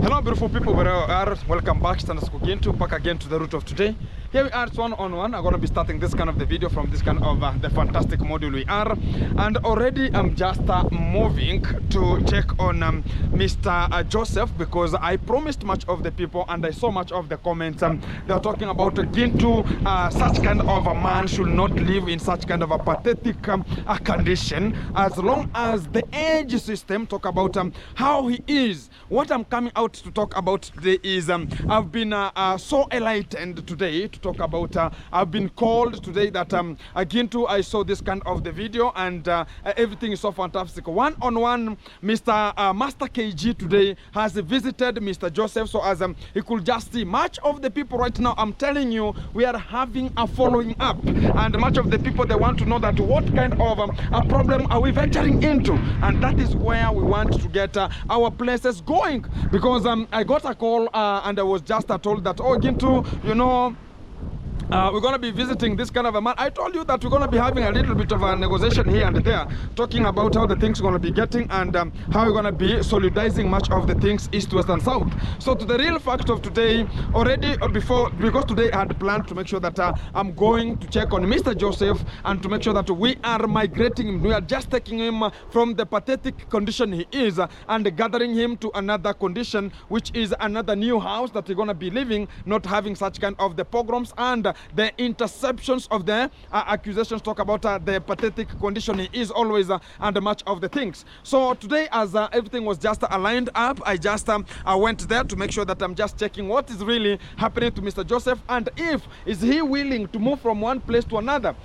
Hello beautiful people, welcome back back again to the root of today. Here we are, it's one-on-one. I'm going to be starting this kind of the video from this kind of the fantastic module we are. And already I'm just moving to check on Mr. Joseph, because I promised much of the people and I saw much of the comments. They're talking about Gintu, such kind of a man should not live in such kind of a pathetic condition, as long as the age system talk about how he is. What I'm coming out to talk about today is I've been so enlightened today to talk about I've been called today that Gintu, I saw this kind of the video and everything is so fantastic. One-on-one, Mr. Master KG today has visited Mr. Joseph, so as he could just see much of the people right now. I'm telling you, we are having a following up, and much of the people, they want to know that what kind of a problem are we venturing into, and that is where we want to get our places going. Because I got a call and I was just told that, oh Gintu, you know, we're going to be visiting this kind of a man. I told you that we're going to be having a little bit of a negotiation here and there, talking about how the things are going to be getting and how we're going to be solidizing much of the things east, west and south. So to the real fact of today, already because today I had planned to make sure that I'm going to check on Mr. Joseph and to make sure that we are migrating him. We are just taking him from the pathetic condition he is and gathering him to another condition, which is another new house that we're going to be living, not having such kind of the pogroms and the interceptions of the accusations talk about the pathetic condition he is always under much of the things. So today, as everything was just aligned up, I just went there to make sure that I'm just checking what is really happening to Mr. Joseph and if is he willing to move from one place to another.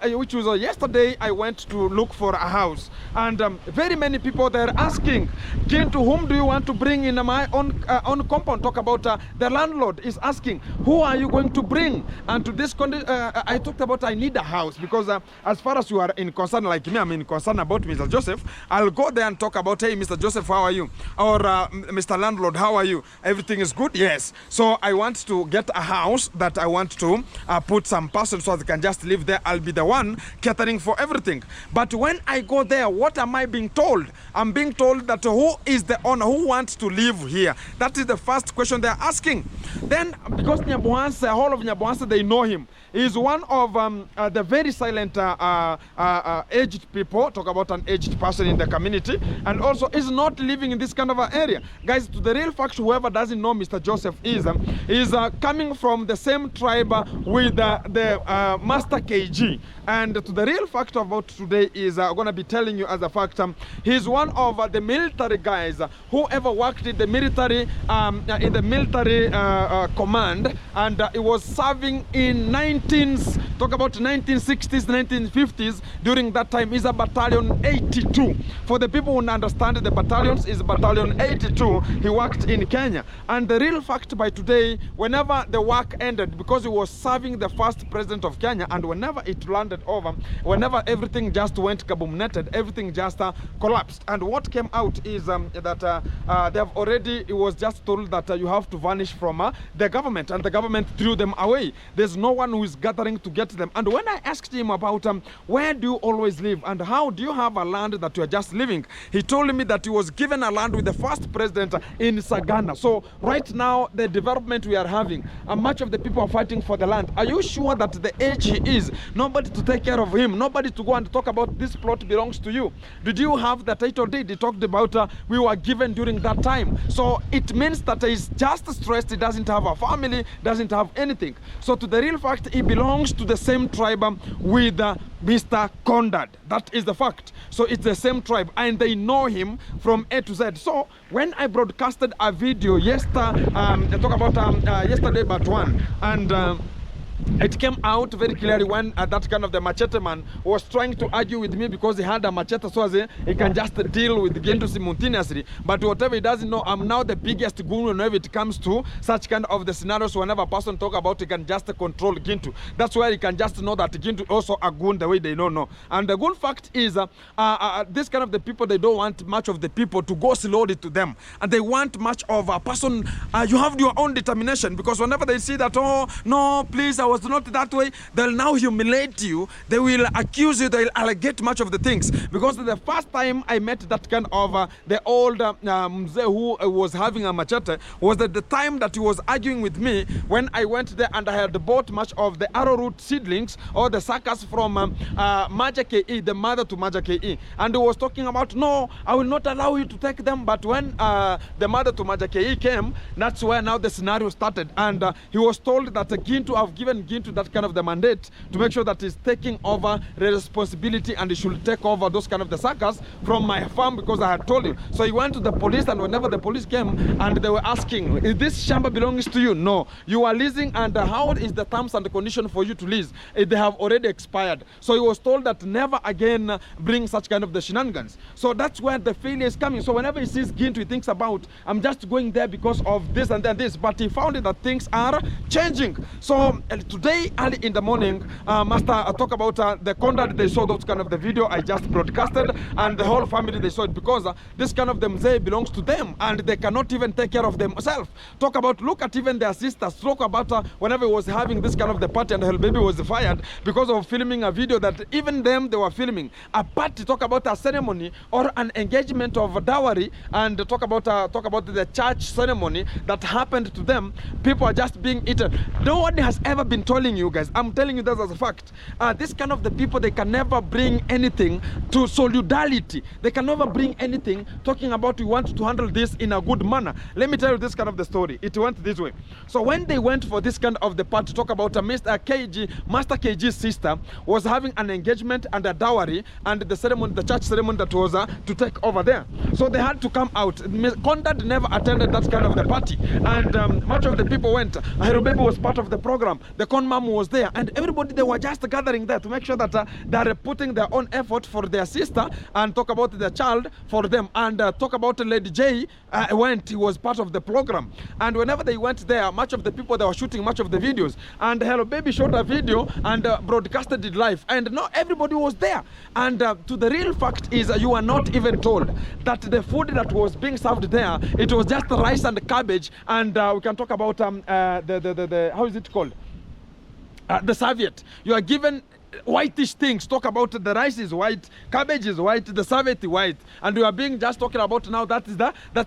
Which was yesterday, I went to look for a house, and very many people they're asking, to whom do you want to bring in my own compound? Talk about the landlord is asking, who are you going to bring? And to this I talked about I need a house, because as far as you are in concern like me, I'm in concern about Mr. Joseph. I'll go there and talk about, hey Mr. Joseph, how are you? Or Mr. Landlord, how are you? Everything is good? Yes. So I want to get a house that I want to put some person so they can just live there. I'll be the one catering for everything. But when I go there, what am I being told? I'm being told that who is the owner, who wants to live here? That is the first question they're asking. Then because Nyabuhansa, whole of Nyabuhansa, they know him. He's one of the very silent aged people. Talk about an aged person in the community, and also is not living in this kind of an area. Guys, to the real fact, whoever doesn't know Mr. Joseph is coming from the same tribe with the Master KG. And to the real fact about today is I'm going to be telling you as a fact, he's one of the military guys who ever worked in the military command, and it was serving in 1960s, 1950s. During that time is a battalion 82. For the people who understand the battalions, is battalion 82. He worked in Kenya. And the real fact by today, whenever the work ended, because he was serving the first president of Kenya, and whenever it landed over, whenever everything just went kaboom-netted, everything just collapsed. And what came out is that they have already, it was just told that you have to vanish from the government, and the government threw them away. There's no one who is gathering to get them. And when I asked him about where do you always live and how do you have a land that you are just living, he told me that he was given a land with the first president in Sagana. So right now, the development we are having, much of the people are fighting for the land. Are you sure that the age he is, nobody to take care of him, nobody to go and talk about this plot belongs to you? Did you have the title deed? He talked about we were given during that time. So it means that he's just stressed, he doesn't have a family, doesn't have anything. So to the real fact, he belongs to the same tribe with Mr. Condad. That is the fact. So it's the same tribe, and they know him from A to Z. So when I broadcasted a video yesterday, yesterday but one, and it came out very clearly when that kind of the machete man was trying to argue with me because he had a machete, so as he can just deal with Gintu simultaneously. But whatever he doesn't know, I'm now the biggest goon whenever it comes to such kind of the scenarios. Whenever a person talk about, he can just control Gintu. That's why he can just know that Gintu also a goon the way they don't know. And the good fact is this kind of the people, they don't want much of the people to go slowly to them, and they want much of a person. You have your own determination, because whenever they see that, oh no, please, our was not that way, they'll now humiliate you, they will accuse you, they'll allegate much of the things. Because the first time I met that kind of the old mzee who was having a machete was at the time that he was arguing with me when I went there and I had bought much of the arrowroot seedlings or the suckers from Maja KE, the mother to Maja KE. And he was talking about, no, I will not allow you to take them. But when the mother to Maja KE came, that's where now the scenario started. And he was told that Gintu, I've given Gintu that kind of the mandate to make sure that he's taking over the responsibility and he should take over those kind of the suckers from my farm because I had told him. So he went to the police, and whenever the police came and they were asking, is this shamba belongs to you? No. You are leasing, and how is the terms and the condition for you to lease? They have already expired. So he was told that never again bring such kind of the shenanigans. So that's where the failure is coming. So whenever he sees Gintu, he thinks about, I'm just going there because of this and then this. But he found that things are changing. So today, early in the morning, Master talk about the conduct. They saw those kind of the video I just broadcasted, and the whole family, they saw it because this kind of the mzee belongs to them, and they cannot even take care of themselves. Talk about, look at even their sisters. Talk about whenever he was having this kind of the party and her baby was fired because of filming a video that even them, they were filming. A party, talk about a ceremony or an engagement of a dowry, and talk about the church ceremony that happened to them. People are just being eaten. No one has ever been telling you guys. I'm telling you that as a fact. This kind of the people, they can never bring anything to solidarity. They can never bring anything talking about we want to handle this in a good manner. Let me tell you this kind of the story. It went this way. So when they went for this kind of the part to talk about Master KG's sister was having an engagement and a dowry, and the ceremony, the church ceremony that was to take over there. So they had to come out. Conrad never attended that kind of the party, and much of the people went. Baby was part of the program. The con mom was there, and everybody, they were just gathering there to make sure that they're putting their own effort for their sister and talk about the child for them, and talk about Lady J he was part of the program. And whenever they went there, much of the people, they were shooting much of the videos, and Hello Baby shot a video and broadcasted it live, and not everybody was there. And to the real fact is you are not even told that the food that was being served there, it was just rice and cabbage, and we can talk about the how is it called, the serviette. You are given whitish things. Talk about the rice is white, cabbage is white, the serviette is white, and we are being just talking about now that's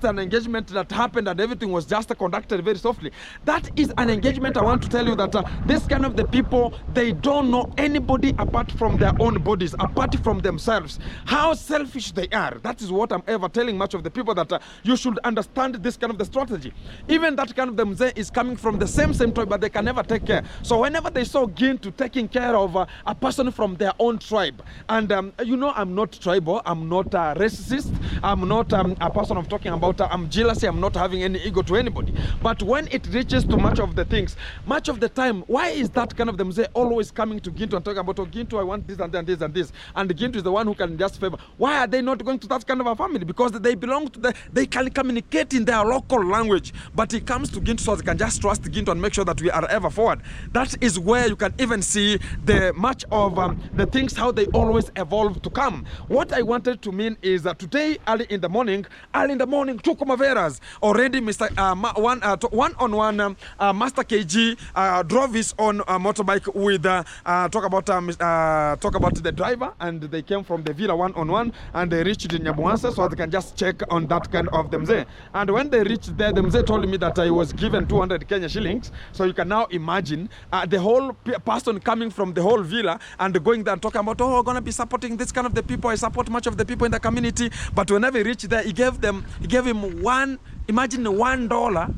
an engagement that happened, and everything was just conducted very softly. That is an engagement. I want to tell you that this kind of the people, they don't know anybody apart from their own bodies, apart from themselves. How selfish they are. That is what I'm ever telling much of the people, that you should understand this kind of the strategy. Even that kind of the mzee is coming from the same tribe, but they can never take care. So whenever they saw Gintu taking care of a person from their own tribe, and you know, I'm not tribal, I'm not a racist, I'm not a person of talking about I'm jealousy, I'm not having any ego to anybody. But when it reaches to much of the things, much of the time, why is that kind of them say always coming to Gintu and talking about, oh Gintu, I want this and then this and this, and Gintu is the one who can just favor? Why are they not going to that kind of a family? Because they belong to they can communicate in their local language, but it comes to Gintu, so they can just trust Gintu and make sure that we are ever forward. That is where you can even see the much of the things, how they always evolve to come. What I wanted to mean is that today, early in the morning, two Comaveras already, Mr. one-on-one, Master KG drove his own motorbike with talk about the driver, and they came from the villa one-on-one, and they reached in Nyabuansa, so they can just check on that kind of the mzee. And when they reached there, the mzee told me that he was given 200 Kenya shillings. So you can now imagine the whole person coming from the whole villa and going there and talking about, oh, we're going to be supporting this kind of the people. I support much of the people in the community. But whenever he reached there, he gave him imagine $1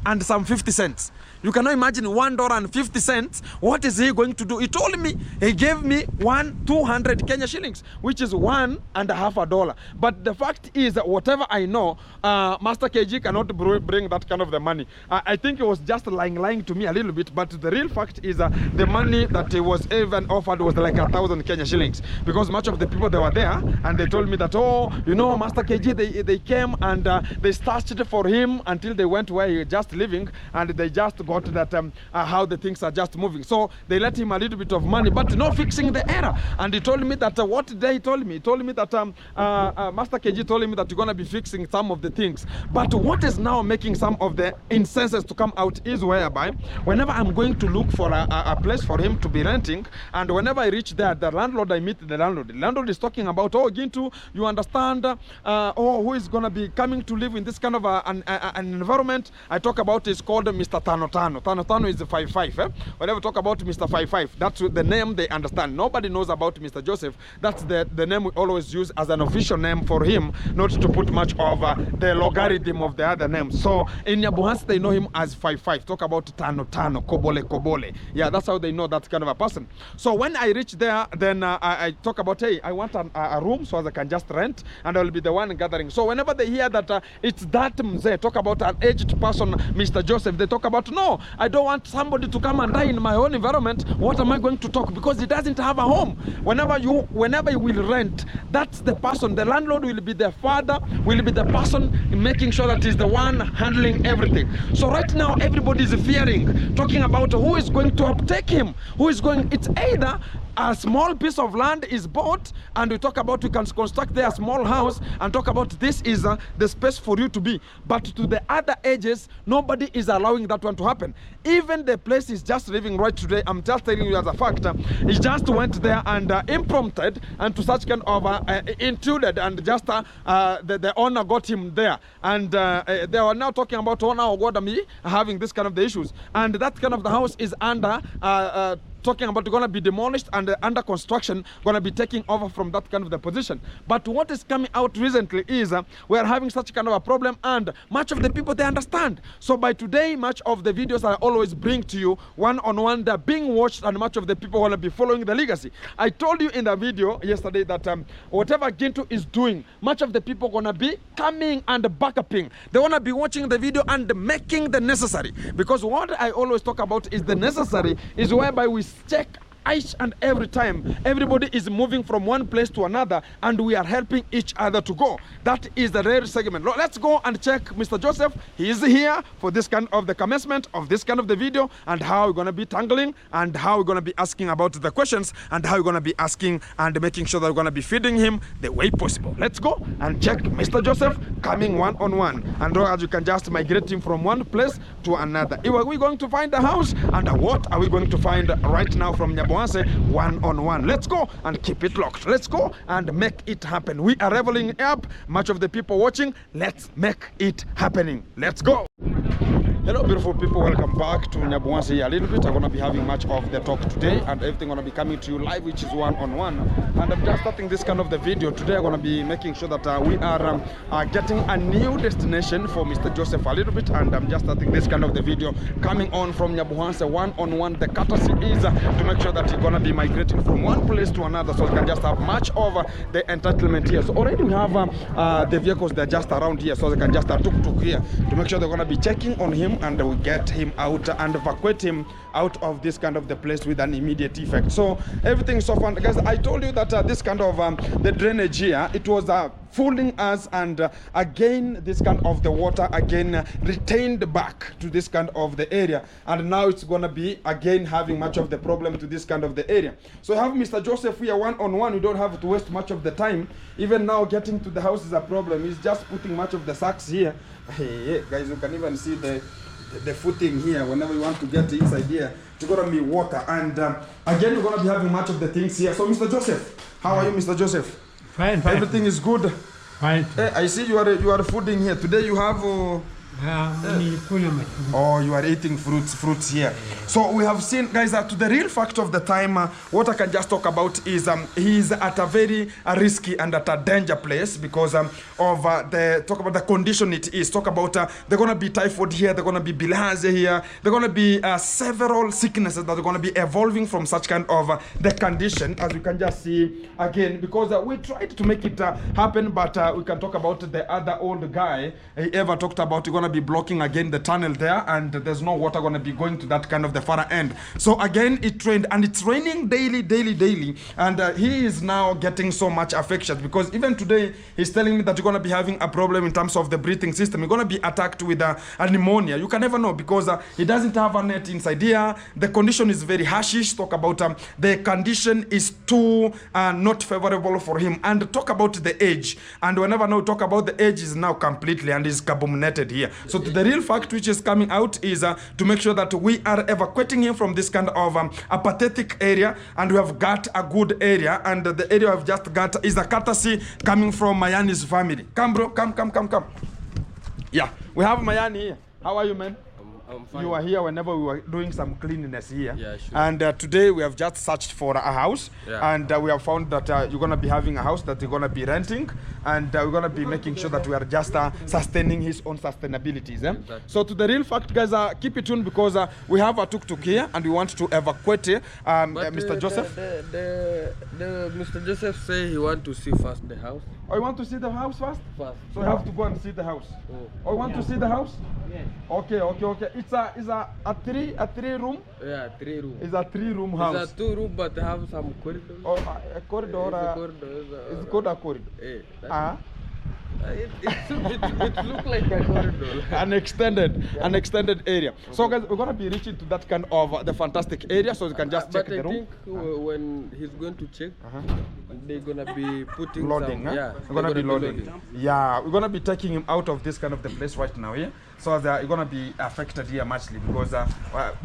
and some 50 cents. You cannot imagine $1.50. What is he going to do? He told me, he gave me 200 Kenya shillings, which is $1.50. But the fact is that whatever I know, Master KG cannot bring that kind of the money. I think it was just lying to me a little bit, but the real fact is the money that he was even offered was like 1,000 Kenya shillings, because much of the people, they were there, and they told me that, oh, you know, Master KG, they came and they searched for him until they went where he was just living, and they just got that how the things are just moving. So they let him a little bit of money, but no fixing the error. And he told me that what day he told me? He told me that Master KG told me that you're going to be fixing some of the things. But what is now making some of the instances to come out is whereby whenever I'm going to look for a place for him to be renting, and whenever I reach there, the landlord, I meet the landlord is talking about, oh, Gintu, you understand, oh, who is going to be coming to live in this kind of an environment. I talk about is called Mr. Tano Tano. Tano Tano is the 5'5". Whenever we talk about Mr. 5'5", that's the name they understand. Nobody knows about Mr. Joseph. That's the name we always use as an official name for him, not to put much of the logarithm of the other names. So in Nyabuhansi, they know him as 5'5". Talk about Tano Tano, Kobole Kobole. Yeah, that's how they know that kind of a person. So when I reach there, then I talk about, hey, I want a room so as I can just rent, and I will be the one gathering. So whenever they hear that it's that mzee, talk about an aged person, Mr. Joseph, they talk about, no, I don't want somebody to come and die in my own environment. What am I going to talk? Because he doesn't have a home. Whenever you will rent, that's the person. The landlord will be the father, will be the person making sure that he's the one handling everything. So right now, everybody is fearing, talking about who is going to uptake him, who is going, it's either a small piece of land is bought and we talk about we can construct there a small house and talk about this is the space for you to be, but to the other edges nobody is allowing that one to happen. Even the place is just living right today, I'm just telling you as a fact, he just went there and impromptu and to such kind of intruded, and just the owner got him there, and they are now talking about owner Ogodami having this kind of the issues, and that kind of the house is under talking about going to be demolished and under construction, going to be taking over from that kind of the position. But what is coming out recently is we are having such kind of a problem, and much of the people, they understand. So by today, much of the videos I always bring to you one-on-one, they're being watched, and much of the people want to be following the legacy. I told you in the video yesterday that whatever Gintu is doing, much of the people going to be coming and backupping. They want to be watching the video and making the necessary, because what I always talk about is the necessary is whereby we check each and every time everybody is moving from one place to another, and we are helping each other to go. That is the rare segment. Let's go and check Mr. Joseph. He is here for this kind of the commencement of this kind of the video, and how we're going to be tangling, and how we're going to be asking about the questions, and how we're going to be asking and making sure that we're going to be feeding him the way possible. Let's go and check Mr. Joseph coming one-on-one, and as you can just migrate him from one place to another. Are we going to find a house, and what are we going to find right now from Nyabuhansi one-on-one? Let's go and keep it locked. Let's go and make it happen. We are leveling up. Much of the people watching, let's make it happening. Let's go. Hello beautiful people, welcome back to Nyabuhansi a little bit. I'm going to be having much of the talk today, and everything going to be coming to you live, which is one-on-one. And I'm just starting this kind of the video today. I'm going to be making sure that we are getting a new destination for Mr. Joseph a little bit, and I'm just starting this kind of the video coming on from Nyabuhansi one-on-one. The courtesy is to make sure that you're going to be migrating from one place to another, so you can just have much of the entitlement here. So already we have the vehicles that are just around here, so they can just tuk-tuk here to make sure they're going to be checking on him, and we get him out and evacuate him out of this kind of the place with an immediate effect. So everything so far, guys, I told you that this kind of the drainage here, it was fooling us, and again this kind of the water again retained back to this kind of the area, and now it's going to be again having much of the problem to this kind of the area. So I have Mr. Joseph here one-on-one. You don't have to waste much of the time. Even now getting to the house is a problem. He's just putting much of the sacks here. Hey, guys, you can even see the footing here. Whenever you want to get inside here, it's going to be water, and again we're going to be having much of the things here. So Mr. Joseph, how are you, Mr. Joseph? Fine, fine. Everything is good. Fine. Hey, I see you are fooding here today. You have oh, you are eating fruits here. So we have seen, guys, that to the real fact of the time, what I can just talk about is he's at a very risky and at a danger place because of the talk about the condition it is. Talk about they're gonna be typhoid here, they're gonna be bilharzia here, they're gonna be several sicknesses that are gonna be evolving from such kind of the condition, as you can just see again, because we tried to make it happen, but we can talk about the other old guy he ever talked about. We're gonna gonna be blocking again the tunnel there, and there's no water gonna be going to that kind of the far end. So again, it rained, and it's raining daily, and he is now getting so much affection, because even today he's telling me that you're gonna be having a problem in terms of the breathing system. You're gonna be attacked with a pneumonia. You can never know, because he doesn't have a net inside here. The condition is very harshish. Talk about the condition is too not favorable for him, and talk about the age. And whenever now talk about the age is now completely and is carbonated here. So the real fact which is coming out is to make sure that we are evacuating him from this kind of a pathetic area, and we have got a good area, and the area I've just got is a courtesy coming from Mayani's family. Come bro, come. Yeah, we have Mayani here. How are you, man? I'm fine. You were here whenever we were doing some cleanliness here. Yeah, sure. And today we have just searched for a house, and we have found that you're going to be having a house that you're going to be renting, and we're going to be making sure that we are just sustaining his own sustainabilities. Exactly. So to the real fact, guys, keep it tuned, because we have a tuk-tuk here, and we want to evacuate Mr. Joseph. The Mr. Joseph say he want to see first the house. Oh, you want to see the house first? First. So you have to go and see the house. Oh, you want to see the house? Yes. Okay. It's a three room. Yeah, 3 room. It's a 3-room house. It's a 2 room, but have some corridor. Oh, a corridor. It's a corridor. It's called a corridor. It looks like a corridor. An extended area. So guys, we're gonna be reaching to that kind of the fantastic area, so you can just check the room. But I think when he's going to check, they're gonna be putting loading. some, We're gonna be loading. Yeah, we're gonna be taking him out of this kind of the place right now here. So you're gonna be affected here muchly,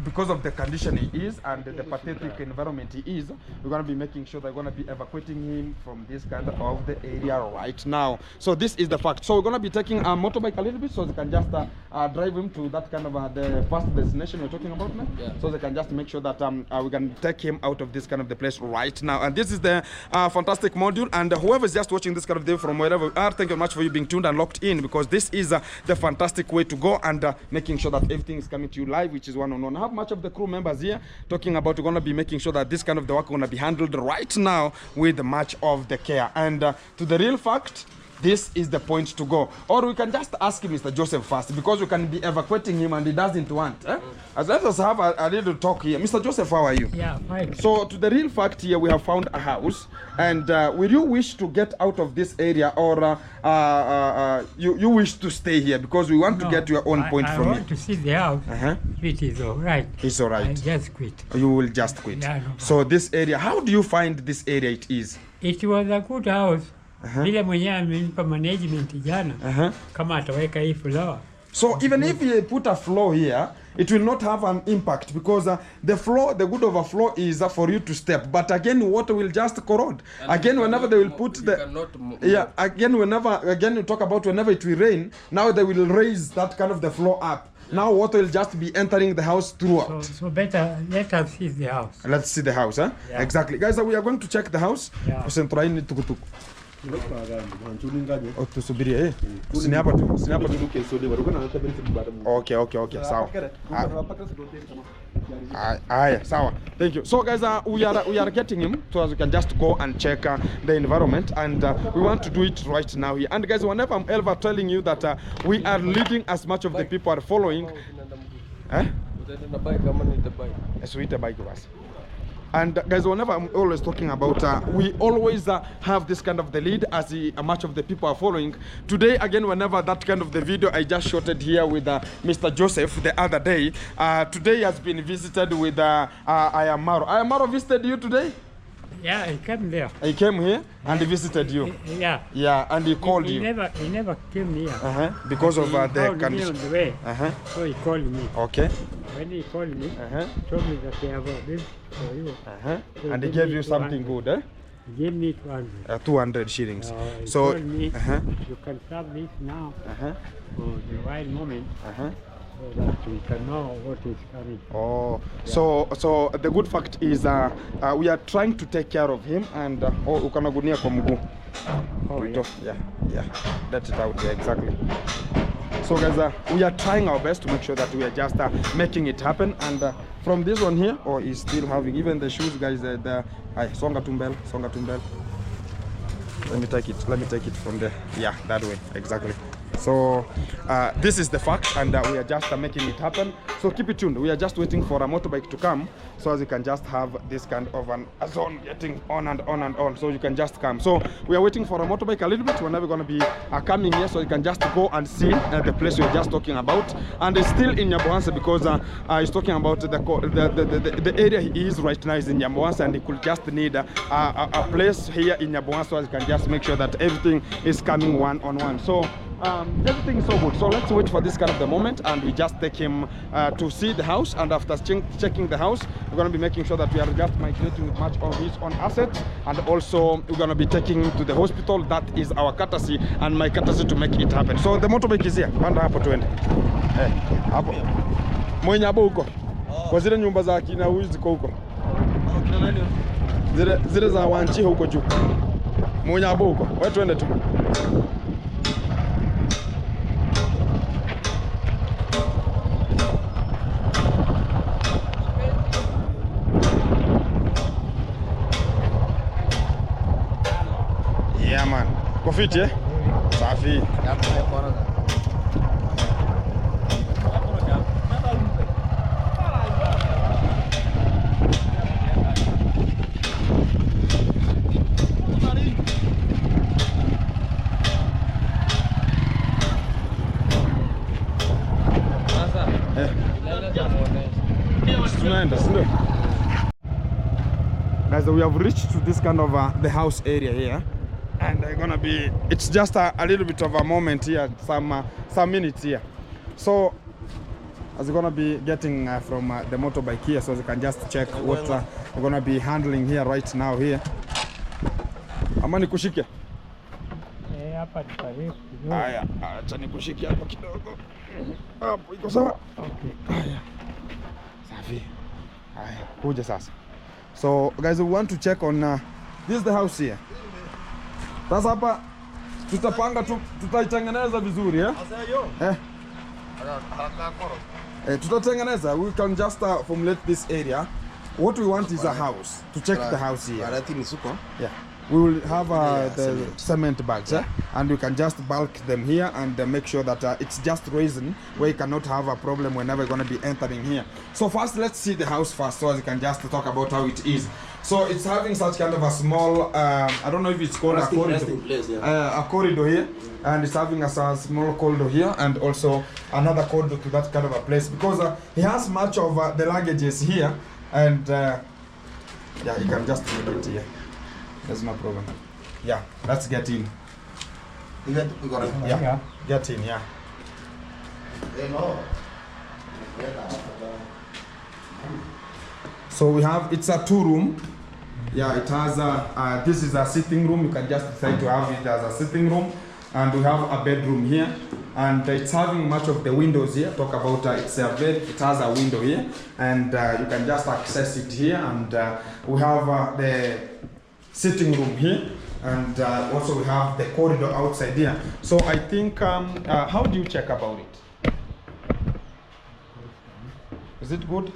because of the condition he is and the pathetic environment he is. We're gonna be making sure that we're gonna be evacuating him from this kind of the area right now. So this is the fact. So we're gonna be taking a motorbike a little bit, so they can just drive him to that kind of the first destination we're talking about now. Yeah. So they can just make sure that we can take him out of this kind of the place right now. And this is the fantastic module. And whoever's just watching this kind of video from wherever we are, thank you very much for you being tuned and locked in, because this is the fantastic way to go, and making sure that everything is coming to you live, which is one-on-one. I have much of the crew members here talking about we're going to be making sure that this kind of the work is going to be handled right now with much of the care. And to the real fact, this is the point to go. Or we can just ask Mr. Joseph first, because we can be evacuating him and he doesn't want. As let us have a little talk here. Mr. Joseph, how are you? Yeah, fine. So to the real fact here, we have found a house, and will you wish to get out of this area, or you wish to stay here, because we want to get your own point from I you? want to see the house. It is all right. It's all right. I just quit. You will just quit. Yeah, no. So this area, how do you find this area it is? It was a good house. Vile mwenyewe amenipa management jana kama ataweka hii floor. So even if you put a floor here, it will not have an impact, because the floor, the good of a floor is for you to step. But again, water will just corrode. And again, whenever they will put again you talk about whenever it will rain, now they will raise that kind of the floor up. Now water will just be entering the house throughout. So better let us see the house. Let's see the house, huh? Yeah. Exactly. Guys, we are going to check the house. Yeah. Tusubirie Siniapa tu. Okay, sawa. Sawa. Thank you. So guys, we are getting him, so we can just go and check the environment, and we want to do it right now here. And guys, whenever I'm ever telling you that we are leading as much of the people are following. And guys, whenever I'm always talking about, we always have this kind of the lead as much of the people are following. Today, again, whenever that kind of the video I just shot here with Mr. Joseph the other day, today has been visited with Ayamaro. Ayamaro visited you today? Yeah, he came there. He came here and he visited you. Yeah. Yeah, and he called you. He never came here. Because of the condition. On the way. So he called me. Okay. When he called me, he told me that they have a bill for you. So and he gave you something good, eh? He gave me 200. 200 shillings. He so told me, you can serve this now for the right moment. So that we can know what is coming. Oh, yeah. So the good fact is we are trying to take care of him, and ukanagunia kwa mguu. Yeah, that's it out there, exactly. So guys, we are trying our best to make sure that we are just making it happen. And from this one here, he's still having even the shoes, guys. Songa tumbel. Let me take it from there. Yeah, that way, exactly. So this is the fact, and we are just making it happen. So keep it tuned. We are just waiting for a motorbike to come, so as you can just have this kind of a zone getting on and on and on. So you can just come. So we are waiting for a motorbike a little bit. We're never going to be coming here, so you can just go and see the place we are just talking about. And it's still in Nyambohansa, because he's talking about the area he is right now is in Nyambohansa, and he could just need a place here in Nyambohansa, so as you can just make sure that everything is coming one on one. So everything is so good. So let's wait for this kind of the moment, and we just take him to see the house. And after checking the house, we're going to be making sure that we are just migrating with much of his own assets, and also we're going to be taking him to the hospital. That is our courtesy and my courtesy to make it happen. So the motorbike is here. Panda hapo tuende. Hapo. Mwenye hapo huko. Kwa zile nyumba za kina huyu ziko huko. Zile za wanchi huko juu. Mwenye hapo huko. Wewe tuende tu. Yeah man. Kofiti eh? Safi. Guys, we have reached to this kind of the house area here, and they're gonna be, it's just a little bit of a moment here, some minutes here. So as we're gonna be getting from the motorbike here, so you can just check what we're gonna be handling here right now here. Amani kushike. Hapa ni karibu kidogo. Haya, acha nikushike hapa kidogo. Hapo iko sawa? Okay. Haya. Safi. Haya, kuja sasa. So guys, we want to check on this is the house here. Sasa hapa tutapanga tutaitengeneza vizuri tutatengeneza. We can just formulate this area. What we want is a house. To check the house here. Yeah. We will have the cement bags, and we can just bulk them here and make sure that it's just reason where you cannot have a problem whenever you're going to be entering here. So first, let's see the house first, so as you can just talk about how it is. So it's having such kind of a small, I don't know if it's called a corridor, a corridor here, and it's having a small corridor here, and also another corridor to that kind of a place, because he has much of the luggages here, and yeah, you can just make it here. There's no problem. Yeah, let's get in. Yeah, get in, yeah. So we have, it's a 2-room. Yeah, it has this is a sitting room. You can just decide to have it as a sitting room. And we have a bedroom here. And it's having much of the windows here. Talk about it's a bed, it has a window here. And you can just access it here. And we have the sitting room here, and also we have the corridor outside here. So I think, how do you check about it? Is it good?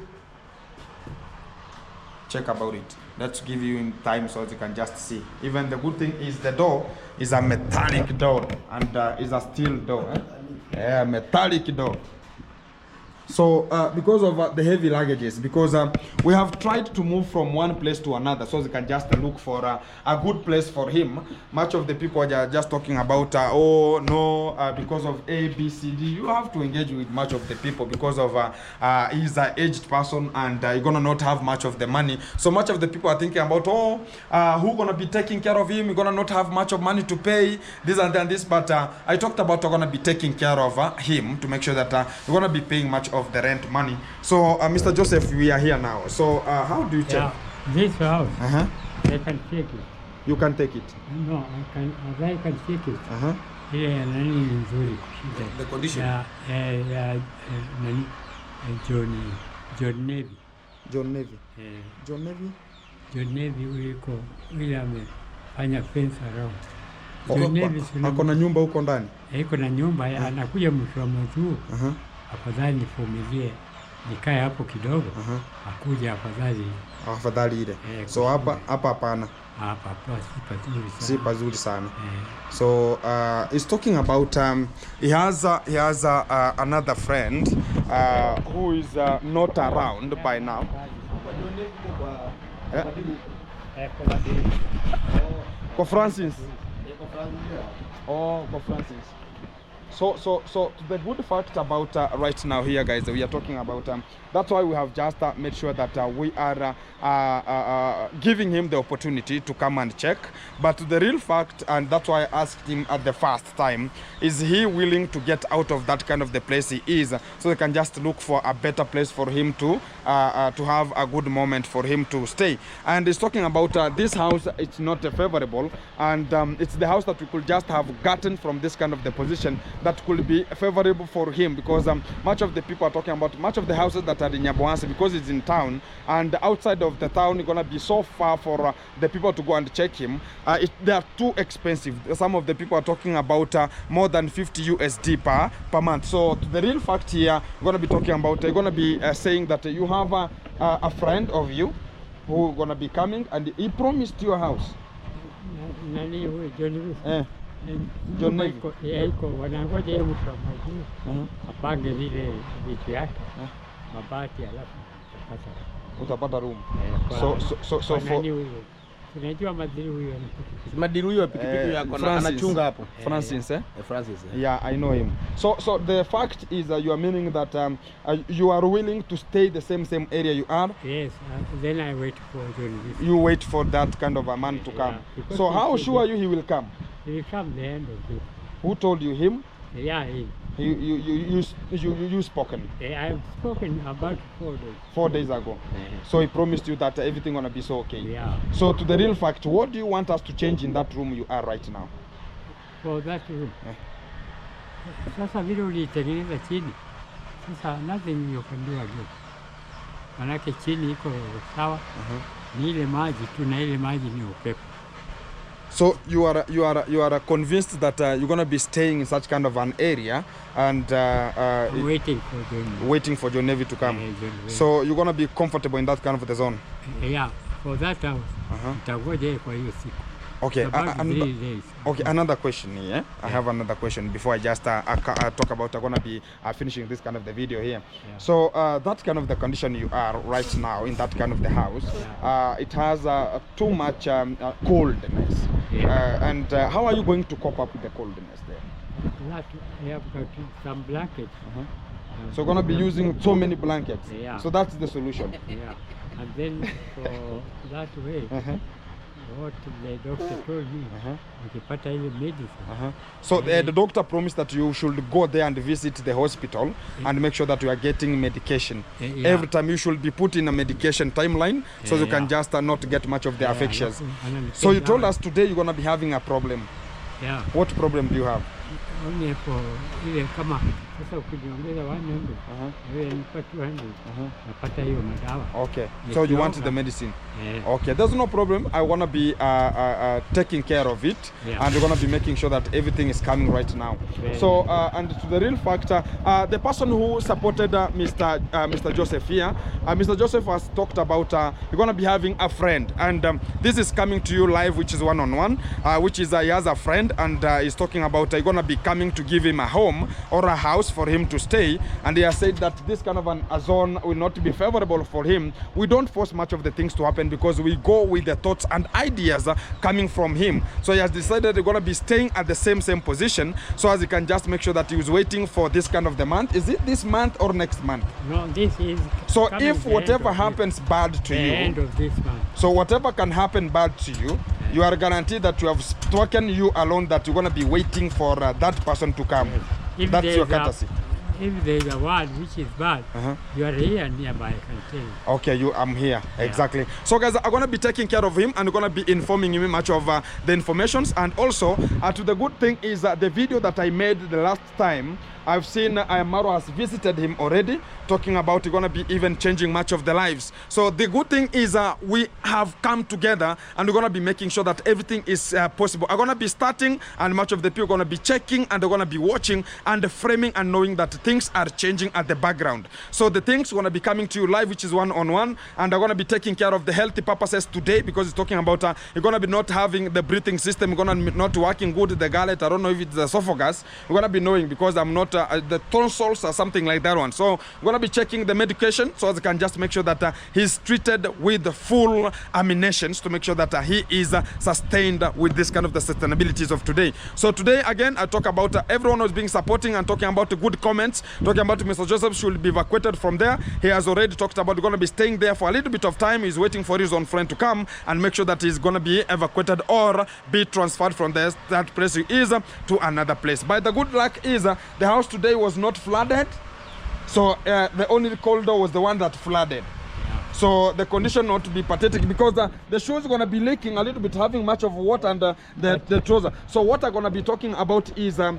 Check about it. Let's give you in time so you can just see. Even the good thing is the door is a metallic door, and is a steel door. Yeah, metallic door. So because of the heavy luggages, because we have tried to move from one place to another, so they can just look for a good place for him. Much of the people are just talking about, oh no, because of A, B, C, D. You have to engage with much of the people, because of he's an aged person, and you're gonna not have much of the money. So much of the people are thinking about, oh, who gonna be taking care of him? You're gonna not have much of money to pay this and then this. But I talked about we're gonna be taking care of him to make sure that we're gonna be paying much of the rent money. So Mr. Joseph, we are here now. So how do you check? Yeah, this house, I can take it. You can take it? No, I can take it. Yeah, nani nzuri. The condition? Yeah, nani, John Navy. John Navy. John Navy? John Navy uliko, ule amefanya fence around. John Navy ako na nyumba huko ndani? Iko na nyumba, anakuja mwisho wa mwezi huu. Afadhali nifumilie nikae hapo kidogo, akuja afadhali. Afadhali ile. So hapa hapana. Hapa si pazuri sana. So he's talking about he has another friend who is not around by now. Ko Francis. Oh, Ko Francis. So the good fact about right now here, guys, we are talking about that's why we have just made sure that we are giving him the opportunity to come and check. But the real fact, and that's why I asked him at the first time, is he willing to get out of that kind of the place he is, so they can just look for a better place for him to have a good moment for him to stay. And he's talking about this house. It's not favorable, and it's the house that we could just have gotten from this kind of the position that could be favorable for him, because much of the people are talking about much of the houses that are in Nyabohansi, because it's in town, and outside of the town, it's gonna be so far for the people to go and check him. They are too expensive. Some of the people are talking about more than 50 USD per month. So the real fact here, we're gonna be talking about, we're gonna be saying that you have a friend of you who gonna be coming, and he promised you a house. John wanangoja yeye mtu apange vile vitu yake, mabati, alafu utapata room. So for unajua madiri huyo pikipiki yako anachunga hapo. Francis, Francis. Yeah, I know him. So the fact is you are meaning that you are willing to stay the same area you are. Yes, then I wait for John. You wait for that kind of a man to come. So how sure are you he will come? He will come the end of this. Who told you, him? Yeah, him. You spoken? I've spoken about 4 days. 4 days ago. So he promised you that everything gonna be so okay. Yeah. So to the real fact, what do you want us to change in that room you are right now? For that room. Sasa vile ulitengeneza chini. Sasa nothing you can do again. Manake chini iko sawa. Ni ile maji tu, na ile maji ni upepo. So you are convinced that you're gonna be staying in such kind of an area, and waiting for John Navy to come. So you're gonna be comfortable in that kind of the zone. Yeah, for that house. Nitagoja kwa hiyo siku. Okay. Okay. Another question here. Yeah. I have another question before I just talk about. I'm gonna be finishing this kind of the video here. Yeah. So that kind of the condition you are right now in that kind of the house, it has too much coldness. Yeah. And how are you going to cope up with the coldness there? I have got some blankets. So you're gonna be using so many blankets. Yeah. So that's the solution. Yeah. And then for that way. What the doctor told me, ukipata ile medicine. So the doctor promised that you should go there and visit the hospital and make sure that you are getting medication. Every time you should be put in a medication timeline, so you can just not get much of the affections. So you told us today you're going to be having a problem. Yeah. What problem do you have? Only for ile kama sasa ukijiongeza 100, wewe nipa 200, napata hiyo madawa. Okay. So you want the medicine? Okay, there's no problem. I want to be taking care of it, and we're going to be making sure that everything is coming right now. So and to the real factor, the person who supported Mr. Joseph here, Mr. Joseph has talked about you're going to be having a friend, and this is coming to you live, which is one-on-one, which is he has a friend, and he's talking about you're going to be coming to give him a home or a house for him to stay, and he has said that this kind of a zone will not be favorable for him. We don't force much of the things to happen, because we go with the thoughts and ideas coming from him. So he has decided they're going to be staying at the same position, so as he can just make sure that he was waiting for this kind of the month. Is it this month or next month? No, this is. So if whatever happens bad to you, end of this month. So whatever can happen bad to you, you are guaranteed that you have spoken you alone that you're going to be waiting for that person to come. If that's your courtesy. If there's a word which is bad, you are here nearby, I can tell you. Okay, I'm here. Yeah. Exactly. So guys, I'm going to be taking care of him, and I'm going to be informing him much of the informations. And also, to the good thing is that the video that I made the last time, I've seen Maro has visited him already, talking about going to be even changing much of the lives. So the good thing is we have come together and we're going to be making sure that everything is possible. I'm going to be starting and much of the people are going to be checking and they're going to be watching and framing and knowing that things are changing at the background. So the things are going to be coming to you live, which is one-on-one, and they're going to be taking care of the healthy purposes today, because it's talking about you're going to be not having the breathing system, you're going to be not working good, the gullet, I don't know if it's the esophagus, we're going to be knowing, because I'm not, the tonsils or something like that one. So we're going to be checking the medication so they can just make sure that he's treated with full ammunitions to make sure that he is sustained with this kind of the sustainabilities of today. So today, again, I talk about everyone who's being supporting and talking about the good comments, talking about Mr. Joseph should be evacuated from there. He has already talked about going to be staying there for a little bit of time. He's waiting for his own friend to come and make sure that he's going to be evacuated or be transferred from that place he is to another place. But the good luck is the house today was not flooded. So the only corridor was the one that flooded. So the condition not to be pathetic, because the shoes are going to be leaking a little bit, having much of water and the trouser. So what I'm going to be talking about is I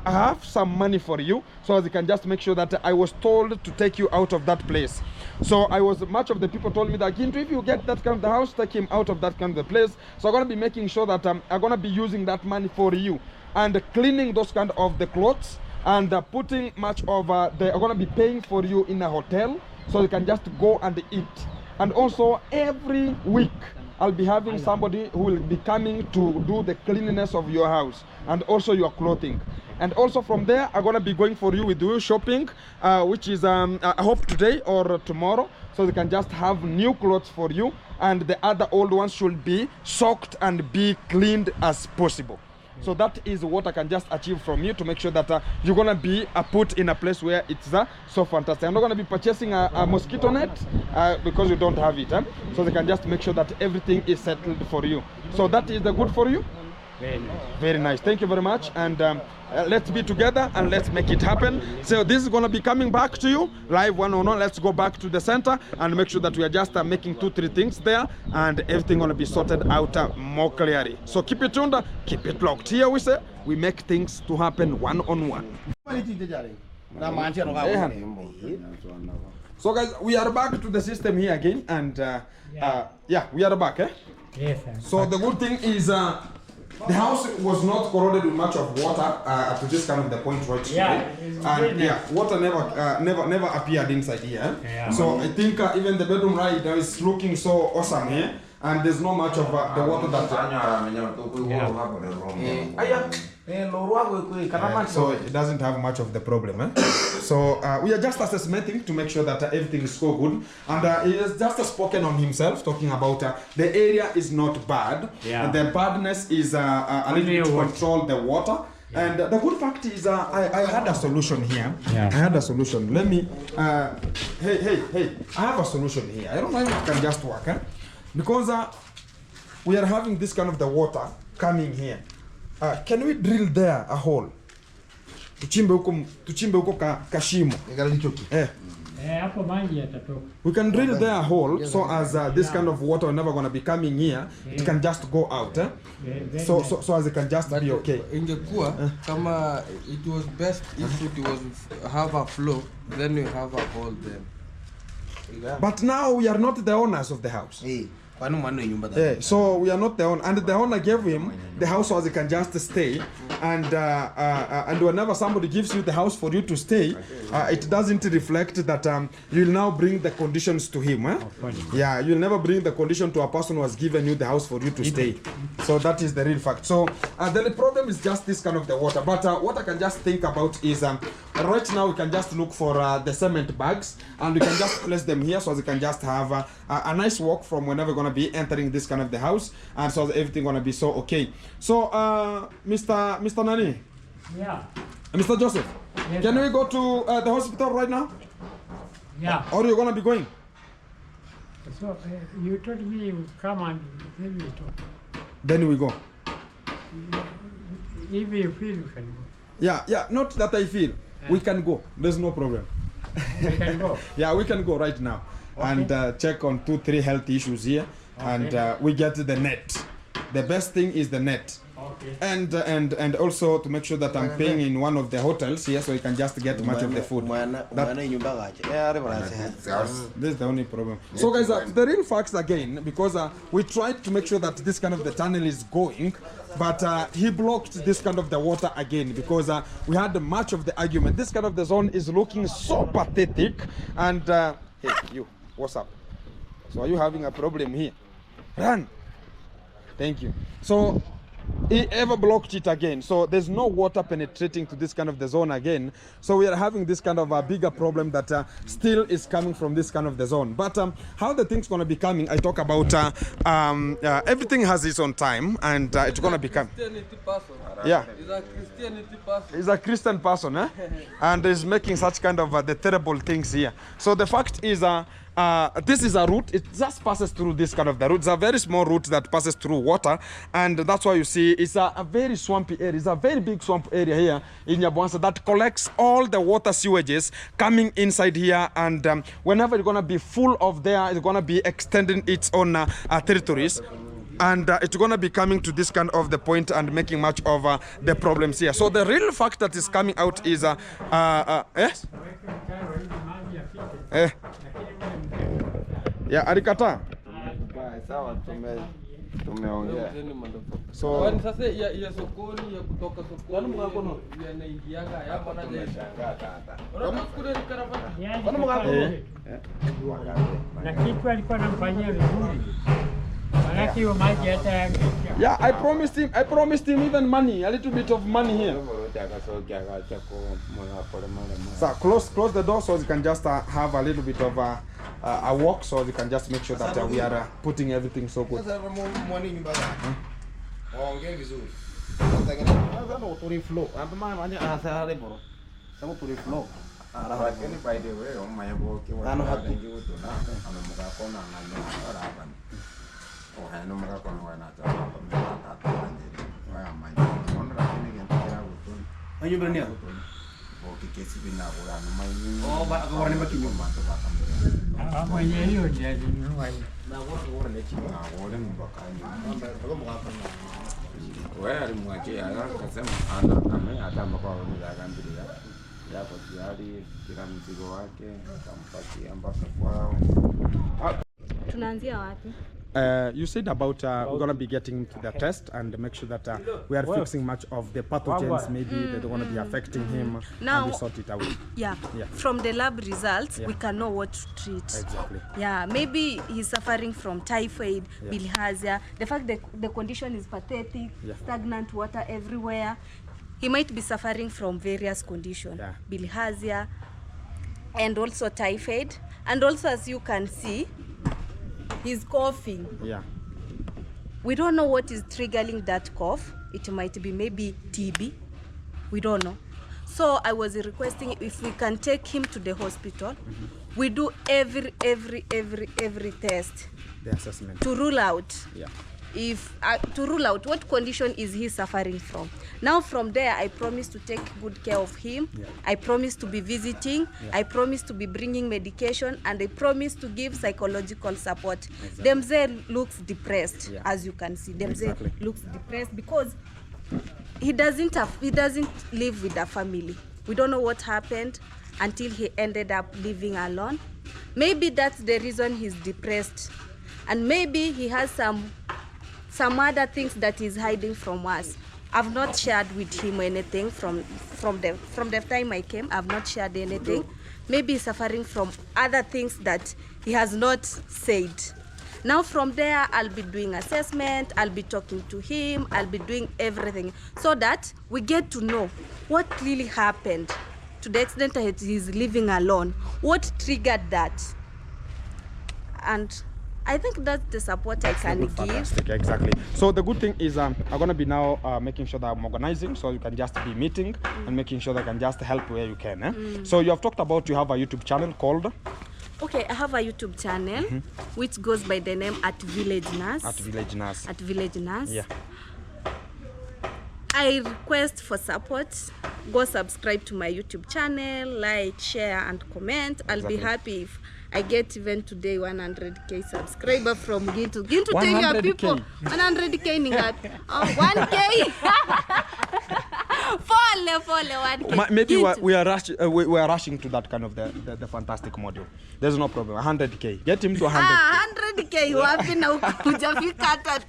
have some money for you, so as you can just make sure that I was told to take you out of that place. So much of the people told me that, Gintu, if you get that kind of the house, take him out of that kind of the place. So I'm going to be making sure that I'm going to be using that money for you and cleaning those kind of the clothes and putting much of I'm going to be paying for you in a hotel, so you can just go and eat. And also every week I'll be having somebody who will be coming to do the cleanliness of your house and also your clothing. And also from there I'm going to be going for you with you shopping, which is I hope today or tomorrow, so they can just have new clothes for you, and the other old ones should be soaked and be cleaned as possible. So that is what I can just achieve from you to make sure that you're going to be put in a place where it's so fantastic. I'm not going to be purchasing a mosquito net because you don't have it. So they can just make sure that everything is settled for you. So that is the good for you. Very nice. Very nice. Thank you very much. And let's be together and let's make it happen. So this is going to be coming back to you live one-on-one. Let's go back to the center and make sure that we are just making 2-3 things there, and everything going to be sorted out more clearly. So keep it tuned, keep it locked. Here we say we make things to happen one-on-one. So guys, we are back to the system here again, and yeah, we are back. Yes, so the good thing is the house was not corroded with much of water to this kind of the point right today. And yeah, water never appeared inside here. So I think even the bedroom right now is looking so awesome here, and there's not much of the water that so it doesn't have much of the problem. So we are just assessing to make sure that everything is so good, and he has just spoken on himself, talking about the area is not bad, the badness is a little bit to control the water. And the good fact is I had a solution here. I had a solution. Let me hey, I have a solution here. I don't know if it can just work, because we are having this kind of the water coming here. Can we drill there a hole? Tuchimbe huko kashimo. We can drill there a hole, so as this kind of water never gonna be coming here, it can just go out. So as it can just be okay. Ingekuwa kama it was best if it was have a flow, then you have a hole there. But now we are not the owners of the house. So we are not the owner, and the owner gave him the house so as he can just stay, and whenever somebody gives you the house for you to stay, it doesn't reflect that you'll now bring the conditions to him. Yeah, you'll never bring the condition to a person who has given you the house for you to stay. So that is the real fact. So the problem is just this kind of the water, but what I can just think about is right now we can just look for the cement bags, and we can just place them here so as you can just have a nice walk from whenever we're gonna be entering this kind of the house, and so everything gonna be so okay. So Mr. Nani, Mr. Joseph, can we go to the hospital right now? Or you're gonna be going? So you told me you would come and then we talk. Then we go. If you feel you can go. Yeah, not that I feel. We can go. There's no problem. We can go. Yeah, we can go right now. Okay. And check on 2-3 health issues here. Okay. And we get the net. The best thing is the net. and also to make sure that I'm paying in one of the hotels here, so you can just get much of the food. This is the only problem. So guys, the real facts again, because we tried to make sure that this kind of the tunnel is going, but he blocked this kind of the water again, because we had much of the argument. This kind of the zone is looking so pathetic. And hey, you, what's up? So are you having a problem here? Run. Thank you. So he ever blocked it again, so there's no water penetrating to this kind of the zone again. So we are having this kind of a bigger problem that still is coming from this kind of the zone. But how the thing's going to be coming, I talk about everything has its own time, and it's going to become yeah, He's a Christianity person. he's a Christian person, eh? And is making such kind of the terrible things here. So the fact is this is a route, it just passes through this kind of the route. It's a very small route that passes through water, and that's why you see it's a very swampy area. It's a very big swamp area here in Yabwansa that collects all the water sewages coming inside here, and whenever it's going to be full of there, it's going to be extending its own territories. And it's going to be coming to this kind of the point and making much of the problems here. So the real fact that is coming out is yes? Yeah, alikata. So Kwani sasa ya sokoni ya kutoka sokoni yanaingiaga hapa na na kitu alikuwa anamfanyia vizuri. Manake hiyo maji hata yeah, I promised him even money, a little bit of money here. So close the door so you can just have a little bit of a walk, so you can just make sure that we are putting everything so good. Tunaanzia wapi? You said about we're going to be getting to the test and make sure that we are fixing much of the pathogens maybe that are going to be affecting him, Now, and we sort it out. Yeah. Yeah. From the lab results, Yeah. we can know what to treat. Exactly. Yeah, maybe he's suffering from typhoid, Yeah. bilharzia. The fact that the condition is pathetic, Yeah. stagnant water everywhere. He might be suffering from various conditions, Yeah. bilharzia, and also typhoid. And also, as you can see, he's coughing. Yeah. We don't know what is triggering that cough. It might be maybe TB. We don't know. So I was requesting if we can take him to the hospital. We do every test The assessment. to rule out Yeah. if to rule out what condition is he suffering from. Now from there, I promise to take good care of him. Yeah. I promise to be visiting. Yeah. I promise to be bringing medication, and I promise to give psychological support. Exactly. Demze looks depressed, Yeah. as you can see. Demze Exactly. looks depressed because he doesn't live with a family. We don't know what happened until he ended up living alone. Maybe that's the reason he's depressed, and maybe he has some other things that he's hiding from us. I've not shared with him anything from the time I came. I've not shared anything. Maybe he's suffering from other things that he has not said. Now from there, I'll be doing assessment, I'll be talking to him, I'll be doing everything so that we get to know what really happened to the extent that he's living alone. What triggered that? And I think that's the support I can give. Fantastic, exactly. So the good thing is I'm going to be now making sure that I'm organizing, so you can just be meeting and making sure that I can just help where you can. Eh? So you have talked about you have a YouTube channel called? Okay, I have a YouTube channel which goes by the name at Village Nurse. At Village Nurse. At Village Nurse. Yeah. I request for support. Go subscribe to my YouTube channel, like, share, and comment. I'll be happy if I get even today 100k subscriber from Gintu. Gintu, tell your 100K. people 100k ni ngapi? 1k. Follow 1k. Maybe Gintu. we are rushing to that kind of the fantastic module. There's no problem. 100k. Get him to 100k. 100k wapi na hujafika hata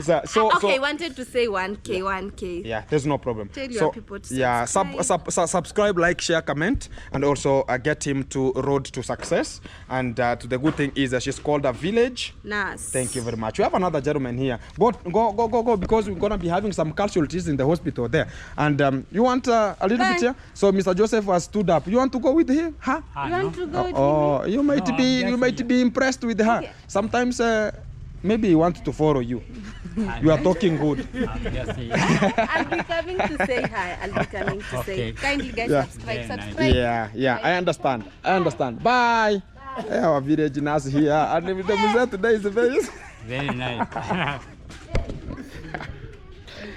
10. So Okay, I wanted to say 1k. Yeah, there's no problem. Tell your people to yeah, subscribe. subscribe, like, share, comment, and also get him to road to success. And to the good thing is that she's called a village. Nice. Thank you very much. We have another gentleman here. Go, because we're gonna be having some casualties in the hospital there. And you want a little Bye. bit here? So Mr. Joseph has stood up. You want to go with him? Huh? You want to go with Oh, you might No, be I'm you just might here. be impressed with her. Okay. Sometimes maybe he wants to follow you. You are talking good. I'm just saying. I'll be coming to say hi. I'll be coming to say Okay. kindly guys Yeah. subscribe. Very nice. Subscribe. Yeah, I understand. Bye. Our village nurse here, and the result today is the best. Very nice.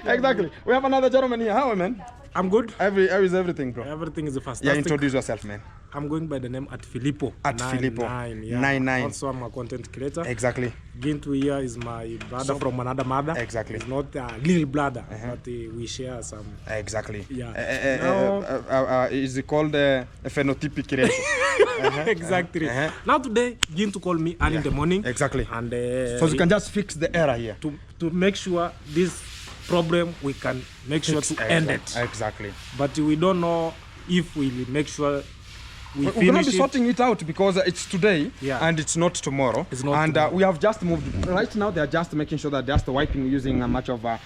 Exactly. We have another gentleman here. How are you, man? I'm good. How is everything, bro? Everything is fantastic. Yeah, introduce yourself, man. I'm going by the name at Filippo. At Filippo. 99. Also, I'm a content creator. Exactly. Gintu here is my brother from another mother. Exactly. He's not a little brother, but we share some. Exactly. Yeah. Is it called a phenotypic ratio? Exactly. Now today, Gintu called me early in the morning. Exactly. And So you can just fix the error here. to make sure this problem we can make sure to end it. Exactly. But we don't know if we make sure we We're gonna finish be it. sorting it out because it's today and it's not tomorrow. It's not and tomorrow. we have just moved. Right now, they're just making sure that they're just wiping using much of the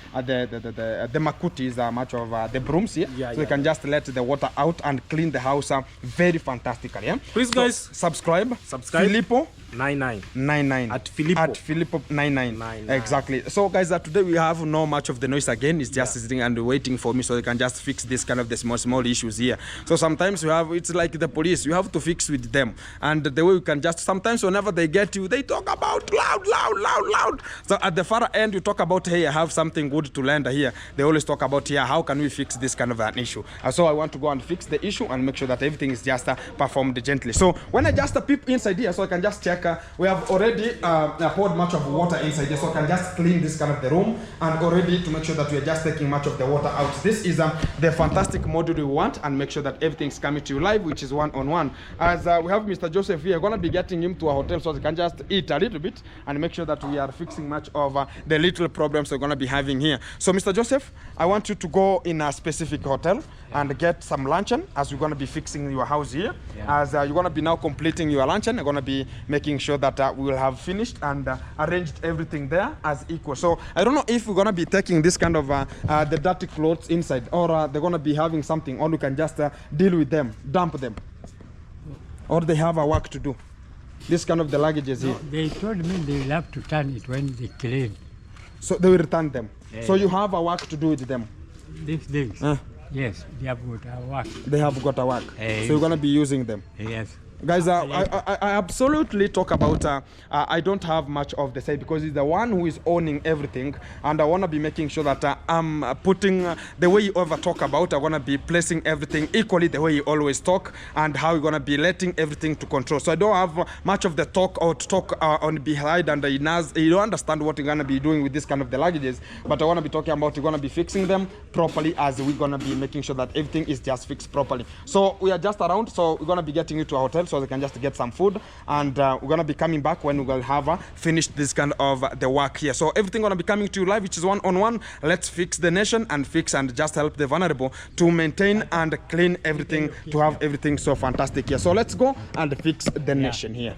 makutis, much of the brooms here, Yeah, so they can just let the water out and clean the house very fantastically. Yeah? Please, So, guys, subscribe. subscribe. Filippo 99. 99 At Filippo. At Filippo 99. 99. Exactly. So guys, today we have no much of the noise again. It's just sitting and waiting for me so they can just fix this kind of the small issues here. So sometimes you have, it's like the police, you have to fix with them. And the way you can just, sometimes whenever they get you, they talk about loud. So at the far end, you talk about, hey, I have something good to land here. They always talk about, here, how can we fix this kind of an issue? So I want to go and fix the issue and make sure that everything is just performed gently. So when I just peep inside here, so I can just check, we have already poured much of water inside here, so I can just clean this kind of the room and already to make sure that we are just taking much of the water out. This is the fantastic module we want and make sure that everything's coming to you live, which is one-on-one. As we have Mr. Joseph here, going to be getting him to a hotel so he can just eat a little bit and make sure that we are fixing much of the little problems we're going to be having here. So Mr. Joseph, I want you to go in a specific hotel and get some luncheon as we're going to be fixing your house here. As you're going to be now completing your luncheon, you're going to be making sure that we will have finished and arranged everything there as equal. So I don't know if we're going to be taking this kind of the dirty clothes inside, or they're going to be having something, or you can just deal with them, dump them, or they have a work to do. This kind of the luggages here. They told me they will have to turn it when they clean. So they will return them. Yeah. So you have a work to do with them. These things. Yes, they have got a work. They have got a work. Hey. So you're going to be using them. Yes. Guys, I absolutely talk about, I don't have much of the say because he's the one who is owning everything, and I want to be making sure that I'm putting the way you ever talk about, I want to be placing everything equally the way you always talk and how you're going to be letting everything to control. So I don't have much of the talk or to talk on behind, and you don't understand what you're going to be doing with this kind of the luggages, but I want to be talking about you're going to be fixing them properly as we're going to be making sure that everything is just fixed properly. So we are just around, so we're going to be getting you to a hotel so they can just get some food, and we're going to be coming back when we will have finished this kind of the work here. So everything going to be coming to you live, which is one-on-one. Let's fix the nation and fix and just help the vulnerable to maintain and clean everything, to have everything so fantastic here. So let's go and fix the nation here.